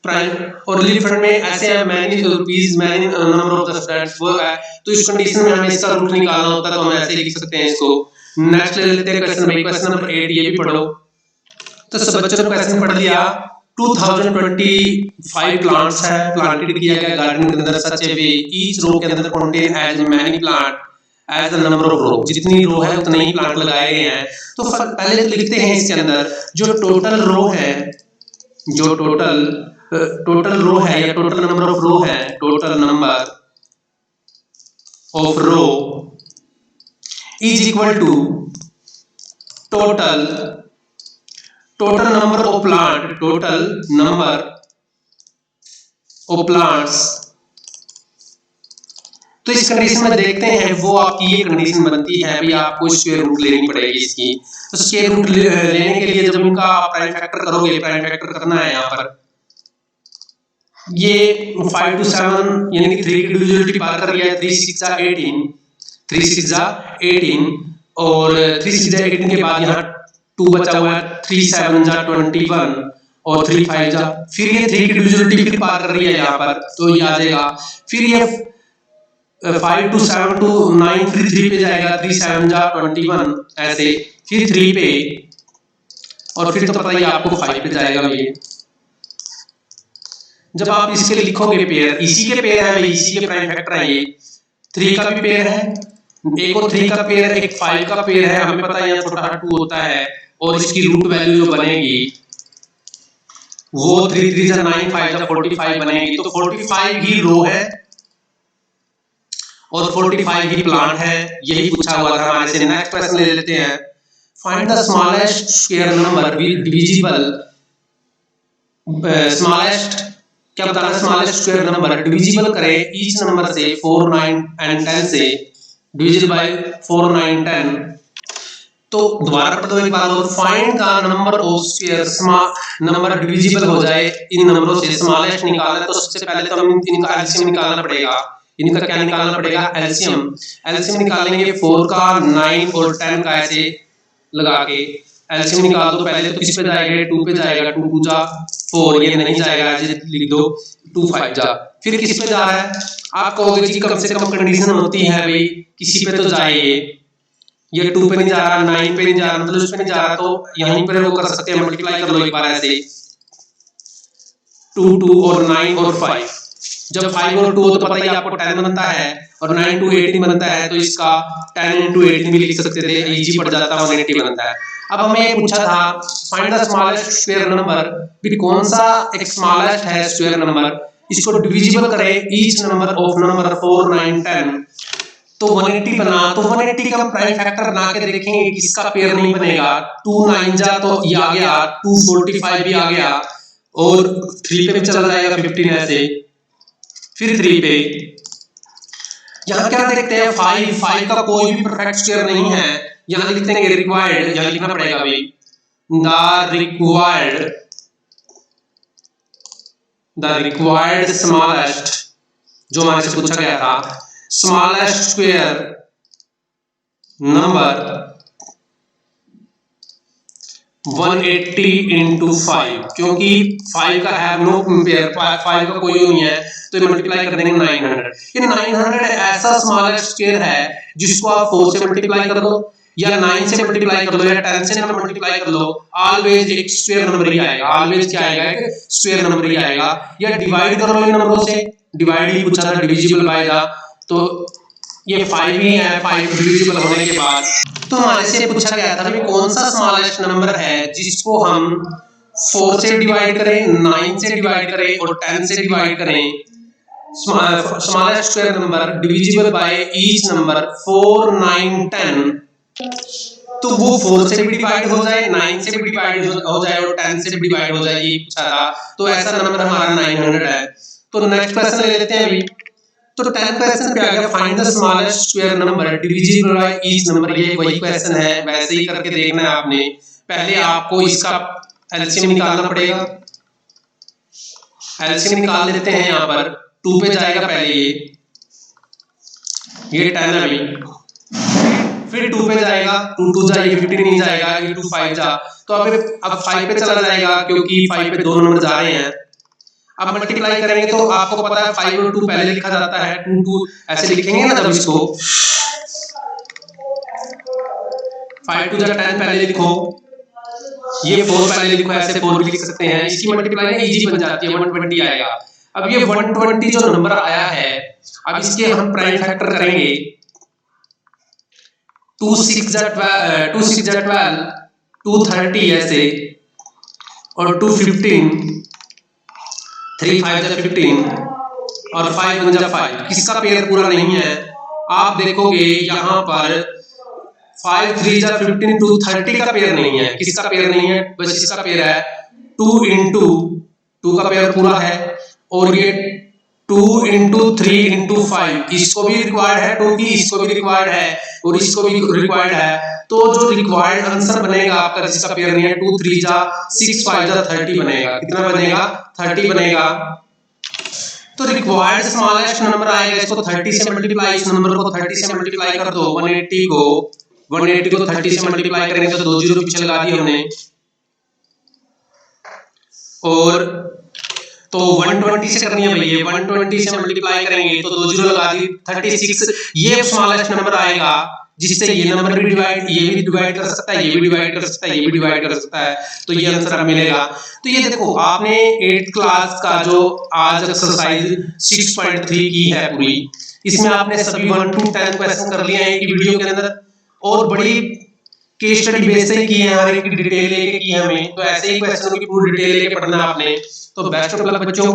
प्राइम और रिलीफ फंड में ऐसे है many rupees many number of the students वो है, तो इस कंडीशन में हमें इसका रूट निकालना होता है, तो हम ऐसे लिख सकते हैं इसको। नेक्स्ट ले लेते हैं क्वेश्चन में, क्वेश्चन नंबर 8, ये भी पढ़ो। तो सब बच्चों ने क्वेश्चन पढ़ लिया। 2025 प्लांट्स है प्लांटेड किया गया गार्डन के अंदर, सच ए वे ईच रो के अंदर contain as many plant as the number of row, जितनी रो है उतने ही प्लांट लगाए गए हैं। तो पहले लिखते हैं इसके अंदर जो टोटल रो है, जो टोटल रो है या टोटल नंबर ऑफ रो है, total number of row is equal to total number of plant, total number of plants. तो इस कंडीशन में देखते हैं वो आपकी ये कंडीशन बनती है भाई, आपको स्क्वायर रूट लेनी पड़ेगी इसकी। तो स्क्वायर रूट लेने के लिए जब इनका प्राइम फैक्टर करोगे, प्राइम फैक्टर करना है यहाँ पर, ये 5 to 7 यानी कि 3 की डिविजिबिलिटी पार कर लिया है। 3 6 जा 18, 3 6 जा 18 और 3 6 जा 18 के बाद यहाँ 2 बचा हुआ है, 3 7 जा 21 और 3 5 जा, फिर ये 3 की डिविजिबिलिटी फिर पार कर रही है यहाँ पर, तो ये आ जाएगा। फिर ये 5 to 7 to 9 फिर 3 पे जाएगा, 3 7 जा 21 ऐसे, फिर 3 पे, और फिर तो पता ही आपको 5 पे जाएगा ये। जब आप इसके लिखोगे पेयर, इसी के पेयर है, इसी के प्राइम फैक्टर है, ये 3 का भी पेयर है, एक और 3 का पेयर है, एक 5 का पेयर है, हमें पता है यहाँ छोटा 2 होता है, और इसकी रूट वैल्यू जो बनेगी वो 3 3 जा 9 5 जा 45 बनेगी, तो 45 ही रो है और 45 ही प्लांट है, यही पूछा हुआ था हमारे से। नेक्स्ट क्वेश्चन ले लेते हैं, find the smallest square number with divisible, smallest क्या बताना है, स्मॉलेस्ट स्क्वायर नंबर डिविजिबल करें ईच नंबर से 4 9 एंड 10 से, डिविजिबल बाय 4 9 10। तो दोबारा पढ़ दो एक बार और, find the number of square number divisible हो जाए इन नंबरों से, स्मॉलेस्ट निकालना है तो सबसे पहले तो हम इनका एलसीएम निकालना पड़ेगा। इनका क्या निकालना पड़ेगा, एलसीएम। एलसीएम निकालेंगे 4 का 9 और 10 का, ऐसे लगा के एलसीएम निकाल दो। पहले तो किस पे जाएगा, 2 पे जाएगा, 2 2 जा 4, ये नहीं जाएगा, ऐसे लिख दो, 2 5 जा, फिर किस पे जा रहा है, आप कहोगे जी कम से कम कंडीशन होती है भाई किसी पे तो जाए, ये 2 पे नहीं जा रहा, 9 पे नहीं जा रहा, मतलब उस पे नहीं जा रहा, तो यहीं पर वो कर सकते हैं, मल्टीप्लाई कर लो एक बार ऐसे, 2 2 और 9 और 5। जब 5 और 2 हो तो पता ही आपको 10 बनता है, और 9 to 18 बनता है, तो इसका 10 into 18 भी लिख सकते थे, इजी पड़ जाता है, 180 बनता है। अब हमें ये पूछा था find the smallest square number, भी कौन सा एक स्मॉलेस्ट है स्क्वायर नंबर, इसको डिविजिबल करें ईच नंबर ऑफ नंबर 4 9 10, तो 180 बना। तो 180 का हम प्राइम फैक्टर बना के देखेंगे किसका पेयर नहीं बनेगा, 2 9 जा तो ये आ गया, 2 45 भी आ गया, और 3 पे भी चला जाएगा 15 ऐसे, फिर 3 पे। यहाँ क्या देखते हैं, 5 का कोई भी परफेक्ट स्क्वायर नहीं है, यहाँ लिखते हैं रिक्वायर्ड, यहाँ लिखना पड़ेगा भाई द रिक्वायर्ड स्मॉलेस्ट, जो हमारे से पूछा गया था, स्मॉलेस्ट स्क्वायर नंबर 180 into 5, क्योंकि 5 का हैव नो पेयर, 5 का कोई नहीं है, तो ये मल्टीप्लाई कर देंगे 900। ये 900 ऐसा स्मॉलेस्ट स्क्वायर है जिसको आप 4 से मल्टीप्लाई कर दो, या 9 से मल्टीप्लाई कर लो, या 10 से मल्टीप्लाई कर लो, ऑलवेज एक स्क्वायर नंबर ही आएगा, ऑलवेज क्या आएगा, एक स्क्वायर नंबर ही आएगा। या डिवाइड कर लो इन नंबरों से, डिवाइड ही पूछा था, डिविजिबल बाय द, तो ये 5 ही है, 5 डिविजिबल होने के बाद। तो हमारे से पूछा गया था कि कौन सा स्मॉलेस्ट नंबर है जिसको हम 4 से डिवाइड करें, 9 से डिवाइड करें और 10 से डिवाइड करें, smallest square number divisible by each number 4 9 10, तो वो 4 से भी डिवाइड हो जाए, 9 से भी डिवाइड हो जाए और 10 से भी डिवाइड हो जाए, ये पूछा था। तो ऐसा नंबर हमारा 900 है। तो नेक्स्ट क्वेश्चन ले लेते हैं अभी। तो 10th क्वेश्चन पे आ गया find the smallest square number divisible by each number, ये वही क्वेश्चन है, वैसे ही करके देखना है आपने। पहले आपको इसका एलसीएम निकालना पड़ेगा, एलसीएम निकाल लेते हैं। यहाँ पर 2 पे जाएगा पहले, ये 10 है अभी, फिर 2 पे जाएगा, 2 2 जा, ये 15 नहीं जाएगा, ये 2 5 जा, तो अब 5 पे चला जाएगा, क्योंकि 5 पे 2 नंबर जा रहे हैं। अब मल्टीप्लाई करेंगे तो आपको पता है 5 और 2 पहले लिखा जाता है, 2 2 ऐसे लिखेंगे ना, जब इसको 5 2 जा 10 पहले लिखो, ये 4 पहले लिखो, ऐसे 4 भी लिख सकते हैं। इसकी मल्टीप्लाई इजी बन जाती है, 120 आएगा। अब ये 120 जो नंबर आया है, अब इसके हम प्राइम फैक्टर करेंगे, 2 6 जा 12, 2 30 ऐसे, और 2 15, 3 5 जा 15 और 5 1 जा 5। किसका पेयर पूरा नहीं है, आप देखोगे यहाँ पर 5 3 जा 15, 2 30 का पेयर नहीं है। किसका पेयर नहीं है, बस इसका पेयर है 2 into 2 का पेयर पूरा है, और ये 2 into 3 into 5, इसको भी रिक्वायर्ड है 2 की, इसको भी रिक्वायर्ड है और इसको भी रिक्वायर्ड है। तो जो रिक्वायर्ड आंसर बनेगा आपका जिसका पेयर नहीं है, 2 3 जा 6 5 जा 30 बनेगा। कितना बनेगा, 30 बनेगा। तो रिक्वायर्ड स्मॉलेस्ट नंबर आएगा, इसको 30 से मल्टीप्लाई, इस नंबर को 30 से मल्टीप्लाई कर दो, 180 को 180 को 30 से मल्टीप्लाई करेंगे तो 2 जीरो पीछे लगा दिए हमने, और तो 120 से करनी है भैया, 120 से मल्टीप्लाई करेंगे तो 2 जीरो लगा दी 36, ये स्मॉलेस्ट नंबर आएगा जिससे ये नंबर भी डिवाइड, ये भी डिवाइड कर सकता है, ये भी डिवाइड कर सकता है, ये भी डिवाइड कर सकता है, तो ये आंसर अब मिलेगा। तो ये देखो आपने 8th क्लास का जो आज एक्सरसाइज 6.3 की है पूरी, इसमें आपने सभी 1 to 10 क्वेश्चन कर लिए हैं एक वीडियो के अंदर, और बड़ी केस स्टडी बेस से की है, हर एक डिटेल लेके की है हमें, तो ऐसे ही क्वेश्चन की पूरी डिटेल लेके पढ़ना आपने। तो बेस्ट ऑफ लक बच्चों।